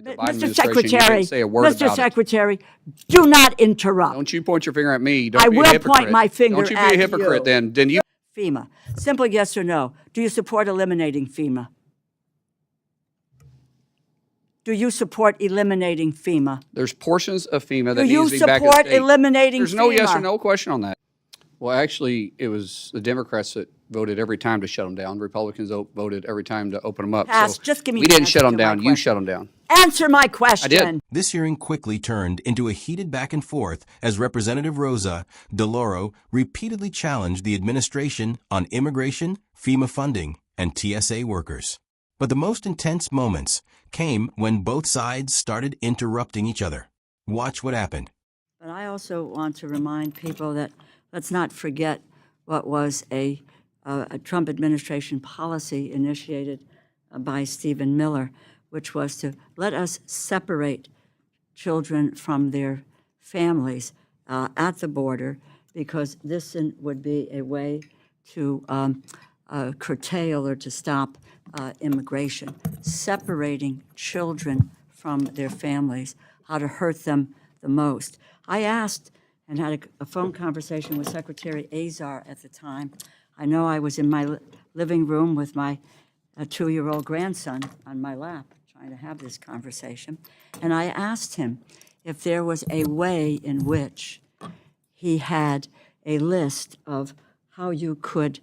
the Biden Mr. administration. Secretary, You didn't say a word Mr. about it. Secretary, do not interrupt. Don't you point your finger at me. Don't I be a will hypocrite. point my finger Don't you be at a hypocrite you. then you. FEMA. Simple yes or no. Do you support eliminating FEMA? Do you support eliminating FEMA? There's portions of FEMA that Do you needs to be back in the support state. eliminating There's no FEMA? yes or no question on that. Well, actually, it was the Democrats that voted every time to shut them down. Republicans voted every time to open them up. Pass. So Just give me we the didn't answer shut them to my down. You question. shut them down. Answer my question. I did. This hearing quickly turned into a heated back and forth as Representative Rosa DeLauro repeatedly challenged the administration on immigration, FEMA funding, and TSA workers. But the most intense moments came when both sides started interrupting each other. Watch what happened. But I also want to remind people that let's not forget what was a Trump administration policy initiated by Stephen Miller, which was to let us separate children from their families at the border, because this would be a way to curtail or to stop immigration, separating children from their families, how to hurt them the most. I asked and had a phone conversation with Secretary Azar at the time. I know I was in my living room with my 2-year-old grandson on my lap trying to have this conversation, and I asked him if there was a way in which he had a list of how you could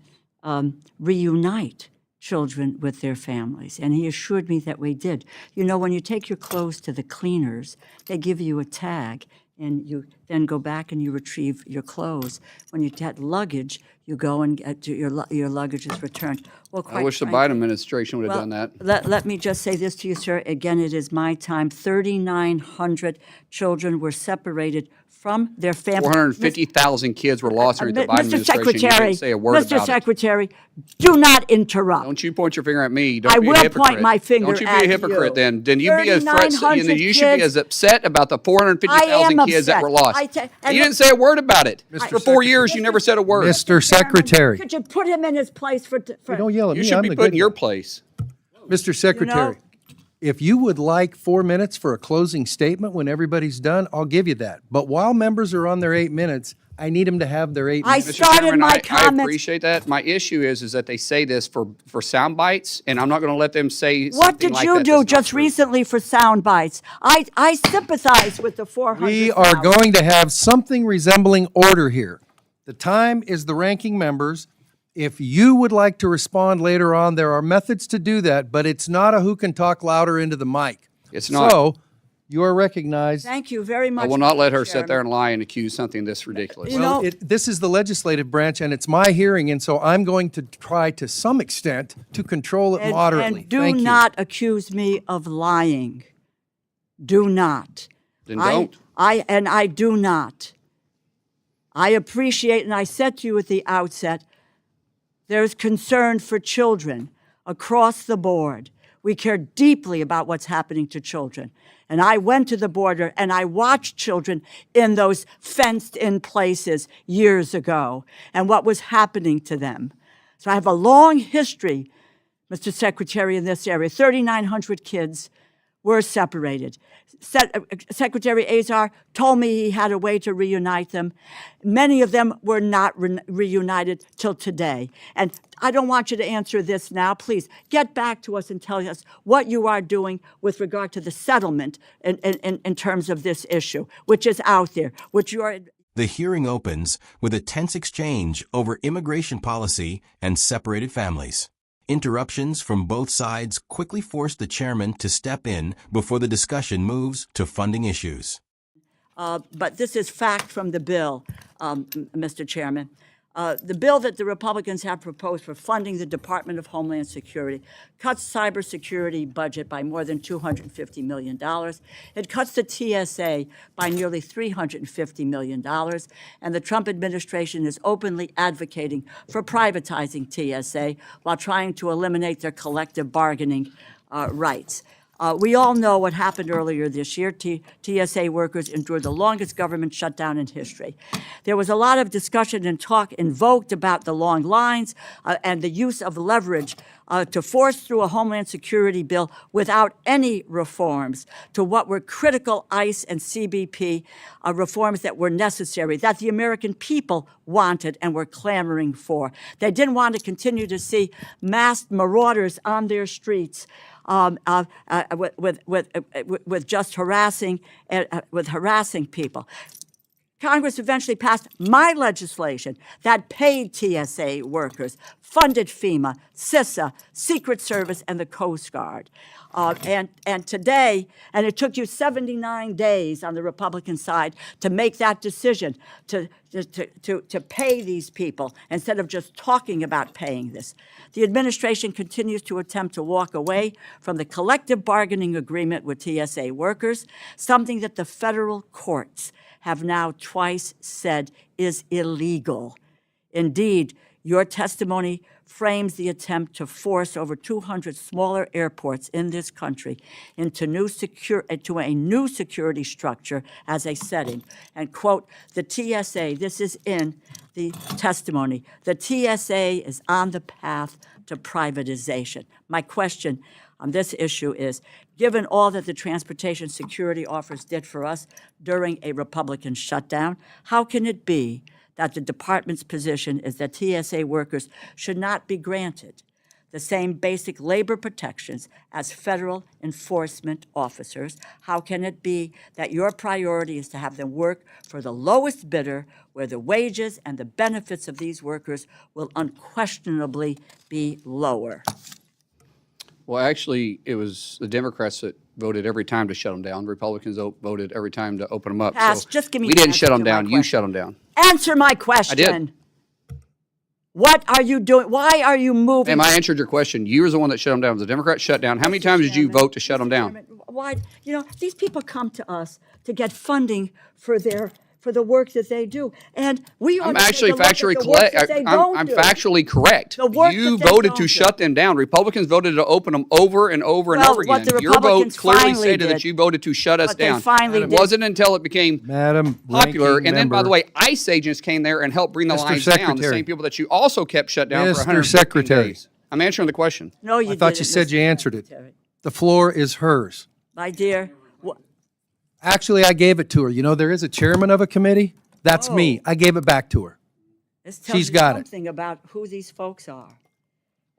reunite children with their families, and he assured me that we did. You know, when you take your clothes to the cleaners, they give you a tag, and you then go back and you retrieve your clothes. When you get luggage, you go and get your luggage is returned. Well, quite I wish the frankly, Biden administration would have done that. Let me just say this to you, sir. Again, it is my time. 3,900 children were separated from their families. 450,000 kids were lost during the Biden Mr. administration. You Secretary, didn't say a word Mr. about it. Secretary, do not interrupt. Don't you point your finger at me. Don't I be a will hypocrite. point my finger Don't you be at a hypocrite you. then. Then you be as 3,900 you should be kids. as upset about the 450,000 I am kids that upset. were lost. And You didn't say a word about it. For 4 years, you never said a word. Mr. Secretary. Could you put him in his place for Don't yell at You me. should I'm be the put in good your guy. place. Mr. Secretary, if you would like 4 minutes for a closing statement when everybody's done, I'll give you that. But while members are on their 8 minutes, I need them to have their 8 I minutes. Mr. started Chairman, my I comments. appreciate that. My issue is that they say this for sound bites, and I'm not going to let them say What something did like you that do that's not just true. recently for sound bites? I sympathize with the 400,000. We are going to have something resembling order here. The time is the ranking members. If you would like to respond later on, there are methods to do that, but it's not a who can talk louder into the mic. It's not. So, you are recognized. Thank you very much. I will not let her Mr. sit there Chairman. and lie and accuse something this ridiculous. You know- This is the legislative branch, and it's my hearing, and so I'm going to try to some extent to control it moderately. And do Thank you. not accuse me of lying. Do not. Then don't. I do not. I appreciate, and I said to you at the outset, there's concern for children across the board. We care deeply about what's happening to children. And I went to the border and I watched children in those fenced-in places years ago and what was happening to them. So I have a long history, Mr. Secretary, in this area. 3,900 kids were separated. Secretary Azar told me he had a way to reunite them. Many of them were not reunited till today. And I don't want you to answer this now. Please get back to us and tell us what you are doing with regard to the settlement in terms of this issue, which is out there, which you are. The hearing opens with a tense exchange over immigration policy and separated families. Interruptions from both sides quickly forced the chairman to step in before the discussion moves to funding issues. But this is fact from the bill, Mr. Chairman. The bill that the Republicans have proposed for funding the Department of Homeland Security cuts cybersecurity budget by more than $250 million. It cuts the TSA by nearly $350 million. And the Trump administration is openly advocating for privatizing TSA while trying to eliminate their collective bargaining rights. We all know what happened earlier this year. TSA workers endured the longest government shutdown in history. There was a lot of discussion and talk invoked about the long lines and the use of leverage to force through a Homeland Security bill without any reforms to what were critical ICE and CBP reforms that were necessary, that the American people wanted and were clamoring for. They didn't want to continue to see masked marauders on their streets with just harassing people. Congress eventually passed my legislation that paid TSA workers, funded FEMA, CISA, Secret Service, and the Coast Guard. And today, and it took you 79 days on the Republican side to make that decision to pay these people instead of just talking about paying this. The administration continues to attempt to walk away from the collective bargaining agreement with TSA workers, something that the federal courts have now twice said is illegal. Indeed, your testimony frames the attempt to force over 200 smaller airports in this country into a new security structure as a setting. And quote, the TSA, this is in the testimony, the TSA is on the path to privatization. My question on this issue is, given all that the transportation security office did for us during a Republican shutdown, how can it be that the department's position is that TSA workers should not be granted the same basic labor protections as federal enforcement officers? How can it be that your priority is to have them work for the lowest bidder, where the wages and the benefits of these workers will unquestionably be lower? Well, actually, it was the Democrats that voted every time to shut them down. Republicans voted every time to open them up. Pass. So Just give me we the didn't answer shut them to my down. You question. shut them down. Answer my question. I did. What are you doing? Why are you moving? Ma'am, I answered your question. You were the one that shut them down. It was the Democrat shut down. How many times did you vote to shut them down? Why? You know, these people come to us to get funding for the work that they do, and we ought I'm to take actually a look at factually the work correct. that they don't I'm do. factually correct. The work You that they voted don't to do. shut them down. Republicans voted to open them over and over and Well, over what again. the Your vote Republicans clearly finally stated that did- you voted to shut us what they down. finally It did- wasn't until it became Madam popular. Ranking And then, by Member, the way, ICE agents came there and helped bring the Mr. lines down. The Secretary. same people that you also kept shut down for Mr. 115 Secretary. days. I'm answering the question. No, you I thought didn't, you said Mr. you answered it. Secretary. The floor is hers. My dear, Actually, I gave it to her. You know, there is a chairman of a committee. That's me. I gave it back to her. this tells She's you got it. something about who these folks are.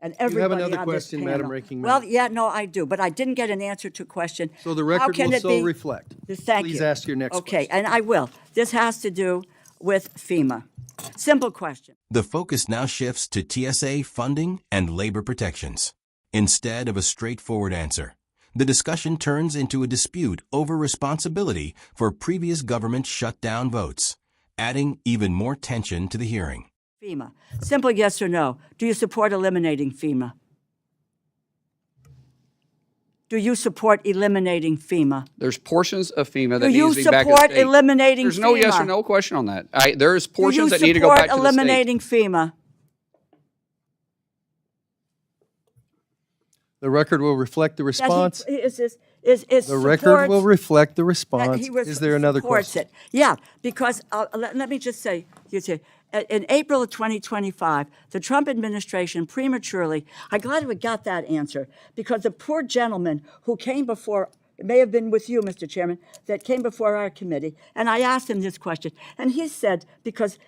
And You have everybody another on this question, Madam panel. Ranking Well, Member? yeah, no, I do, but I didn't get an answer to a question. So the How record can will it so be- reflect. Thank you. Please ask your next Okay, question. and I will. This has to do with FEMA. Simple question. The focus now shifts to TSA funding and labor protections. Instead of a straightforward answer, the discussion turns into a dispute over responsibility for previous government shutdown votes, adding even more tension to the hearing. FEMA. Simple yes or no. Do you support eliminating FEMA? Do you support eliminating FEMA? There's portions of FEMA that Do you needs to be back to the support state. eliminating There's no yes or FEMA? no question on that. There's Do you portions that need to go back support to the state. eliminating FEMA? The record will reflect the That response. he is The record will reflect the that response. he Is there another supports question? it. Yeah, because let me just say, in April of 2025, the Trump administration prematurely, I'm glad we got that answer, because the poor gentleman who came before, it may have been with you, Mr. Chairman, that came before our committee, and I asked him this question, and he said, because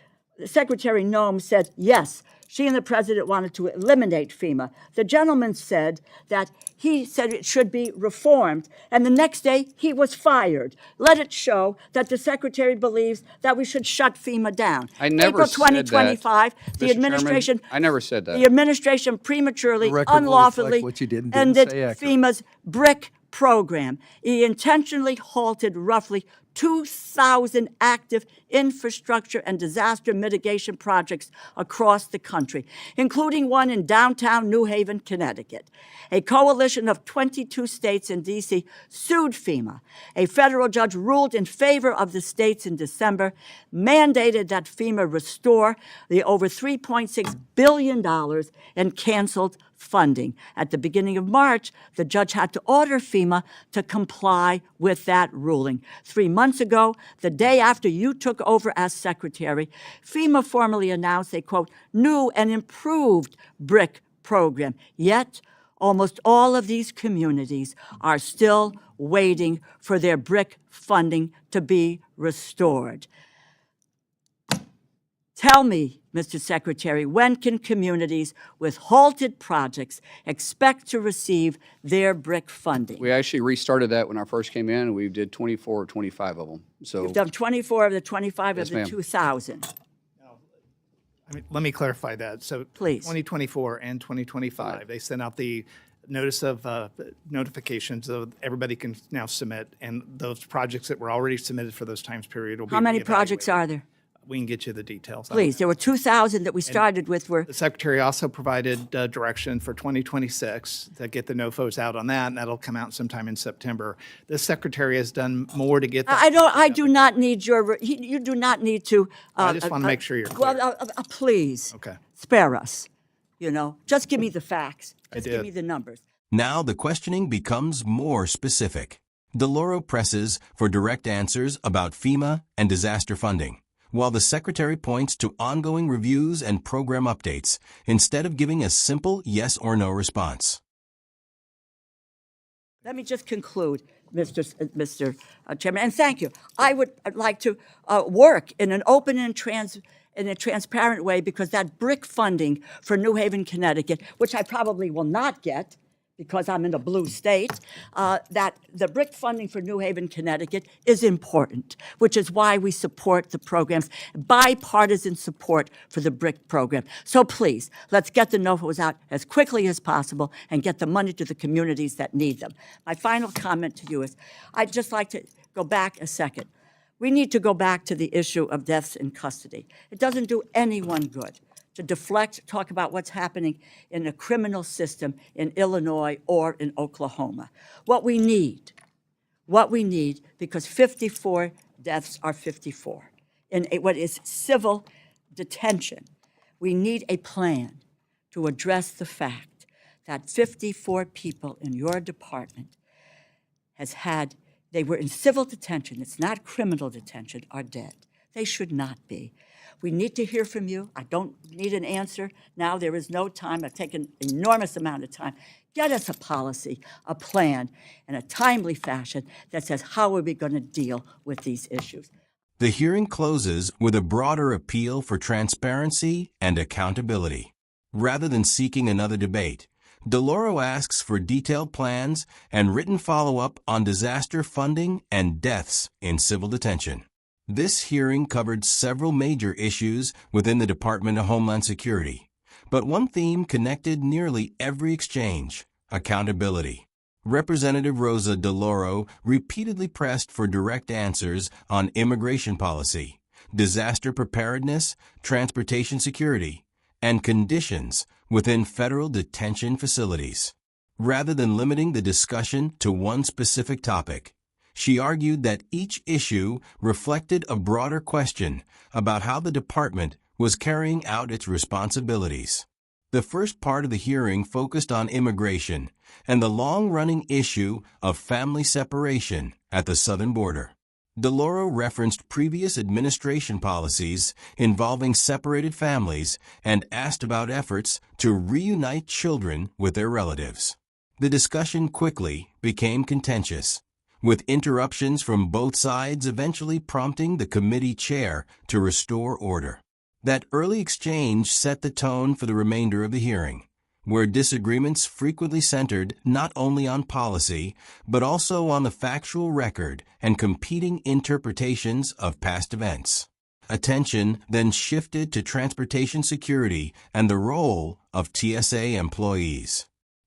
Secretary Noem said, yes, she and the president wanted to eliminate FEMA. The gentleman said that he said it should be reformed, and the next day he was fired. Let it show that the secretary believes that we should shut FEMA down. I never April said that. 2025, the Mr. administration. Chairman, I never said that. The administration prematurely, The record will unlawfully reflect what you did and didn't ended say accurately. FEMA's BRIC program. He intentionally halted roughly 2,000 active infrastructure and disaster mitigation projects across the country, including one in downtown New Haven, Connecticut. A coalition of 22 states and D.C. sued FEMA. A federal judge ruled in favor of the states in December, mandated that FEMA restore the over $3.6 billion and canceled funding. At the beginning of March, the judge had to order FEMA to comply with that ruling. 3 months ago, the day after you took over as secretary, FEMA formally announced a, quote, new and improved BRIC program. Yet, almost all of these communities are still waiting for their BRIC funding to be restored. Tell me, Mr. Secretary, when can communities with halted projects expect to receive their BRIC funding? We actually restarted that when I first came in, and we did 24 or 25 of them. So You've done 24 of the 25 Yes, of the ma'am. 2,000. I mean, let me clarify that. So Please. 2024 and 2025, they sent out the notice of notification so everybody can now submit, and those projects that were already submitted for those times period will be How many projects reevaluated. are there? We can get you the details. Please, there were 2,000 that we started with were, The Secretary also provided direction for 2026 to get the NOFOs out on that, and that'll come out sometime in September. The Secretary has done more to get that. I do not need your, you do not need to. I just want to make sure you're clear. Well, please. Okay. Spare us, just give me the facts. Just give did. me the numbers. Now the questioning becomes more specific. DeLauro presses for direct answers about FEMA and disaster funding, while the Secretary points to ongoing reviews and program updates instead of giving a simple yes or no response. Let me just conclude, Mr. Chairman, and thank you. I would like to work in an open and in a transparent way, because that BRIC funding for New Haven, Connecticut, which I probably will not get because I'm in a blue state, that the BRIC funding for New Haven, Connecticut is important, which is why we support the programs, bipartisan support for the BRIC program. So please, let's get the NOFOs out as quickly as possible and get the money to the communities that need them. My final comment to you is, I'd just like to go back a second. We need to go back to the issue of deaths in custody. It doesn't do anyone good to talk about what's happening in the criminal system in Illinois or in Oklahoma. What we need, because 54 deaths are 54, in what is civil detention, we need a plan to address the fact that 54 people in your department they were in civil detention, it's not criminal detention, are dead. They should not be. We need to hear from you. I don't need an answer now. There is no time. I've taken an enormous amount of time. Get us a policy, a plan, in a timely fashion that says, how are we going to deal with these issues? The hearing closes with a broader appeal for transparency and accountability. Rather than seeking another debate, DeLauro asks for detailed plans and written follow-up on disaster funding and deaths in civil detention. This hearing covered several major issues within the Department of Homeland Security, but one theme connected nearly every exchange: accountability. Representative Rosa DeLauro repeatedly pressed for direct answers on immigration policy, disaster preparedness, transportation security, and conditions within federal detention facilities. Rather than limiting the discussion to one specific topic, she argued that each issue reflected a broader question about how the department was carrying out its responsibilities. The first part of the hearing focused on immigration and the long-running issue of family separation at the southern border. DeLauro referenced previous administration policies involving separated families and asked about efforts to reunite children with their relatives. The discussion quickly became contentious, with interruptions from both sides eventually prompting the committee chair to restore order. That early exchange set the tone for the remainder of the hearing, where disagreements frequently centered not only on policy, but also on the factual record and competing interpretations of past events. Attention then shifted to transportation security and the role of TSA employees.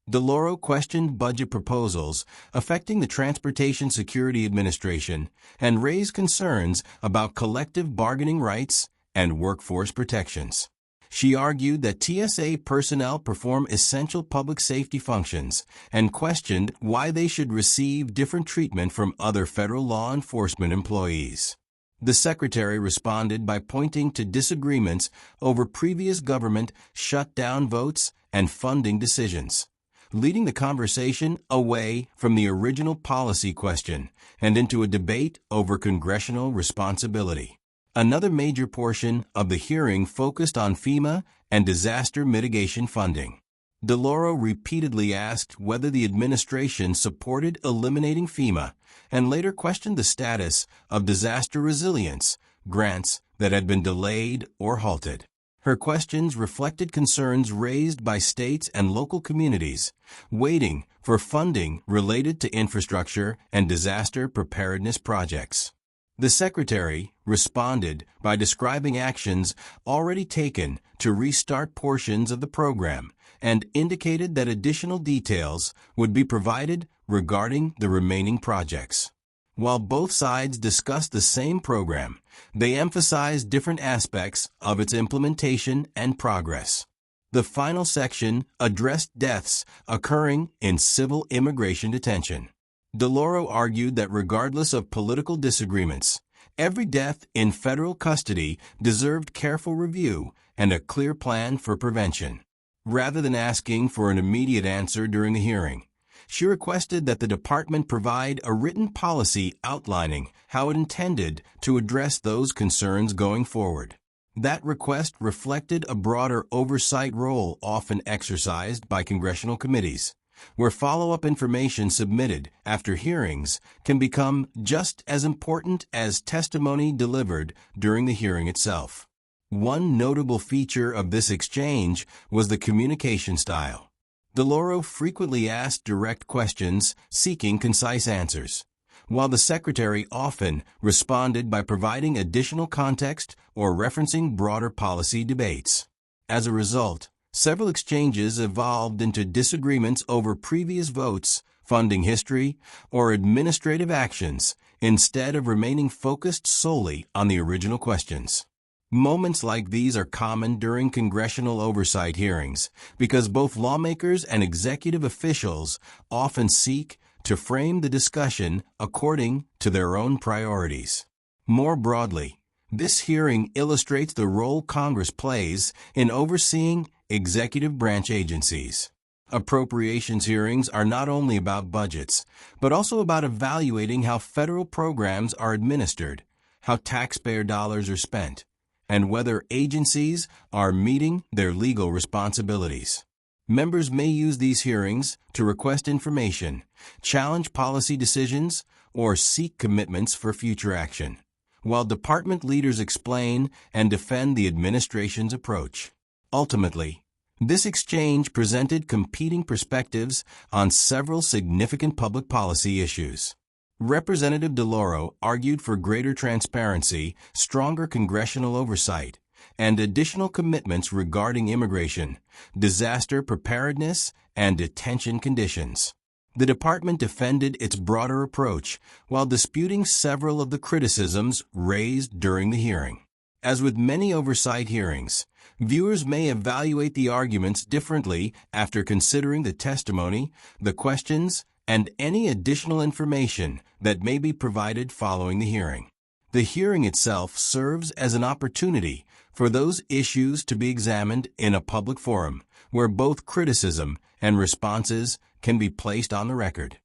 DeLauro questioned budget proposals affecting the Transportation Security Administration and raised concerns about collective bargaining rights and workforce protections. She argued that TSA personnel perform essential public safety functions and questioned why they should receive different treatment from other federal law enforcement employees. The Secretary responded by pointing to disagreements over previous government shutdown votes and funding decisions, leading the conversation away from the original policy question and into a debate over congressional responsibility. Another major portion of the hearing focused on FEMA and disaster mitigation funding. DeLauro repeatedly asked whether the administration supported eliminating FEMA and later questioned the status of disaster resilience grants that had been delayed or halted. Her questions reflected concerns raised by states and local communities waiting for funding related to infrastructure and disaster preparedness projects. The Secretary responded by describing actions already taken to restart portions of the program and indicated that additional details would be provided regarding the remaining projects. While both sides discussed the same program, they emphasized different aspects of its implementation and progress. The final section addressed deaths occurring in civil immigration detention. DeLauro argued that regardless of political disagreements, every death in federal custody deserved careful review and a clear plan for prevention. Rather than asking for an immediate answer during the hearing, she requested that the department provide a written policy outlining how it intended to address those concerns going forward. That request reflected a broader oversight role often exercised by congressional committees, where follow-up information submitted after hearings can become just as important as testimony delivered during the hearing itself. One notable feature of this exchange was the communication style. DeLauro frequently asked direct questions, seeking concise answers, while the Secretary often responded by providing additional context or referencing broader policy debates. As a result, several exchanges evolved into disagreements over previous votes, funding history, or administrative actions, instead of remaining focused solely on the original questions. Moments like these are common during congressional oversight hearings because both lawmakers and executive officials often seek to frame the discussion according to their own priorities. More broadly, this hearing illustrates the role Congress plays in overseeing executive branch agencies. Appropriations hearings are not only about budgets, but also about evaluating how federal programs are administered, how taxpayer dollars are spent, and whether agencies are meeting their legal responsibilities. Members may use these hearings to request information, challenge policy decisions, or seek commitments for future action, while department leaders explain and defend the administration's approach. Ultimately, this exchange presented competing perspectives on several significant public policy issues. Representative DeLauro argued for greater transparency, stronger congressional oversight, and additional commitments regarding immigration, disaster preparedness, and detention conditions. The department defended its broader approach while disputing several of the criticisms raised during the hearing. As with many oversight hearings, viewers may evaluate the arguments differently after considering the testimony, the questions, and any additional information that may be provided following the hearing. The hearing itself serves as an opportunity for those issues to be examined in a public forum where both criticism and responses can be placed on the record.